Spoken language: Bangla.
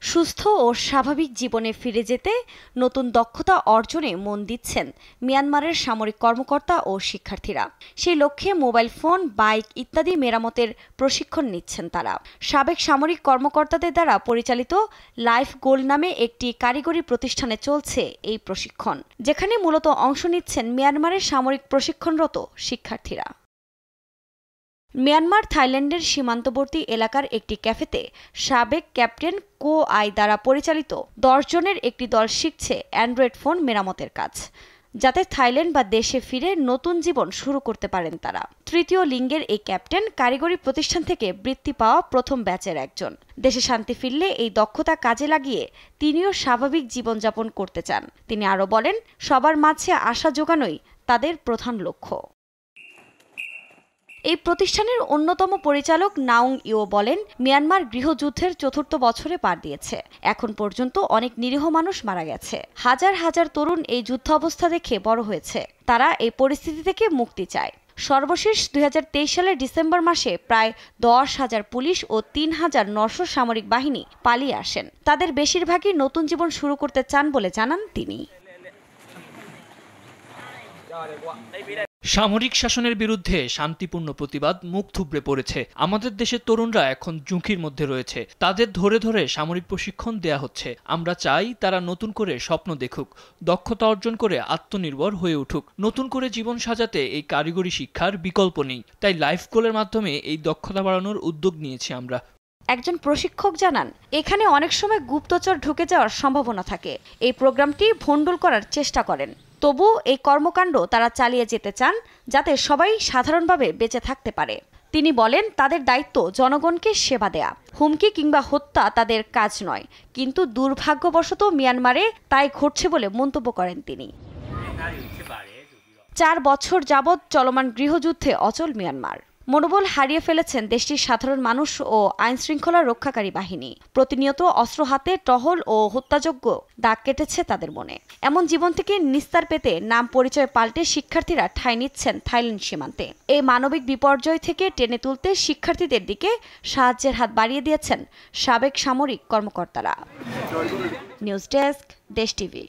সুস্থ ও স্বাভাবিক জীবনে ফিরে যেতে নতুন দক্ষতা অর্জনে মন দিচ্ছেন মিয়ানমারের সামরিক কর্মকর্তা ও শিক্ষার্থীরা। সেই লক্ষ্যে মোবাইল ফোন, বাইক ইত্যাদি মেরামতের প্রশিক্ষণ নিচ্ছেন তারা। সাবেক সামরিক কর্মকর্তাদের দ্বারা পরিচালিত লাইফ গোল নামে একটি কারিগরি প্রতিষ্ঠানে চলছে এই প্রশিক্ষণ, যেখানে মূলত অংশ নিচ্ছেন মিয়ানমারের সামরিক প্রশিক্ষণরত শিক্ষার্থীরা। মিয়ানমার থাইল্যান্ডের সীমান্তবর্তী এলাকার একটি ক্যাফেতে সাবেক ক্যাপ্টেন কো আই দ্বারা পরিচালিত 10 জনের একটি দল শিখছে অ্যান্ড্রয়েড ফোন মেরামতের কাজ, যাতে থাইল্যান্ড বা দেশে ফিরে নতুন জীবন শুরু করতে পারেন তারা। তৃতীয় লিঙ্গের এই ক্যাপ্টেন কারিগরি প্রতিষ্ঠান থেকে বৃত্তি পাওয়া প্রথম ব্যাচের একজন। দেশে শান্তি ফিরলে এই দক্ষতা কাজে লাগিয়ে তিনিও স্বাভাবিক জীবনযাপন করতে চান। তিনি আরও বলেন, সবার মাঝে আশা জোগানোই তাদের প্রধান লক্ষ্য। এই প্রতিষ্ঠানের অন্যতম পরিচালক নাউং ইও বলেন, মিয়ানমার গৃহযুদ্ধের ৪র্থ বছরে পা দিয়েছে। এখন পর্যন্ত অনেক নিরীহ মানুষ মারা গেছে। হাজার হাজার তরুণ এই যুদ্ধাবস্থা দেখে বড় হয়েছে। তারা এই পরিস্থিতি থেকে মুক্তি চায়। সর্বশেষ ২০২৩ সালের ডিসেম্বর মাসে প্রায় ১০,০০০ পুলিশ ও ৩,৯০০ সামরিক বাহিনী পালিয়ে আসেন। তাদের বেশিরভাগই নতুন জীবন শুরু করতে চান বলে জানান তিনি। সামরিক শাসনের বিরুদ্ধে শান্তিপূর্ণ প্রতিবাদ মুখ থুবড়ে পড়েছে। আমাদের দেশের তরুণরা এখন ঝুঁকির মধ্যে রয়েছে। তাদের ধরে ধরে সামরিক প্রশিক্ষণ দেয়া হচ্ছে। আমরা চাই তারা নতুন করে স্বপ্ন দেখুক, দক্ষতা অর্জন করে আত্মনির্ভর হয়ে উঠুক। নতুন করে জীবন সাজাতে এই কারিগরি শিক্ষার বিকল্প নেই। তাই লাইফ গোলের মাধ্যমে এই দক্ষতা বাড়ানোর উদ্যোগ নিয়েছি আমরা। একজন প্রশিক্ষক জানান, এখানে অনেক সময় গুপ্তচর ঢুকে যাওয়ার সম্ভাবনা থাকে। এই প্রোগ্রামটি ভণ্ডুল করার চেষ্টা করেন। তবু এই কর্মকাণ্ড তারা চালিয়ে যেতে চান, যাতে সবাই সাধারণভাবে বেঁচে থাকতে পারে। তিনি বলেন, তাদের দায়িত্ব জনগণকে সেবা দেয়া। হুমকি কিংবা হত্যা তাদের কাজ নয়, কিন্তু দুর্ভাগ্যবশত মিয়ানমারে তাই ঘটছে বলে মন্তব্য করেন তিনি। ৪ বছর যাবৎ চলমান গৃহযুদ্ধে অচল মিয়ানমার। মনোবল হারিয়ে ফেলেছেন দেশটির সাধারণ মানুষ ও আইনশৃঙ্খলা রক্ষাকারী বাহিনী। প্রতিনিয়ত অস্ত্র হাতে টহল ও হত্যাযজ্ঞ দাগ কেটেছে তাদের মনে। এমন জীবন থেকে নিস্তার পেতে নাম পরিচয় পাল্টে শিক্ষার্থীরা ঠাঁই নিচ্ছেন থাইল্যান্ড সীমান্তে। এই মানবিক বিপর্যয় থেকে টেনে তুলতে শিক্ষার্থীদের দিকে সাহায্যের হাত বাড়িয়ে দিয়েছেন সাবেক সামরিক কর্মকর্তারা। নিউজ ডেস্ক, দেশ টিভি।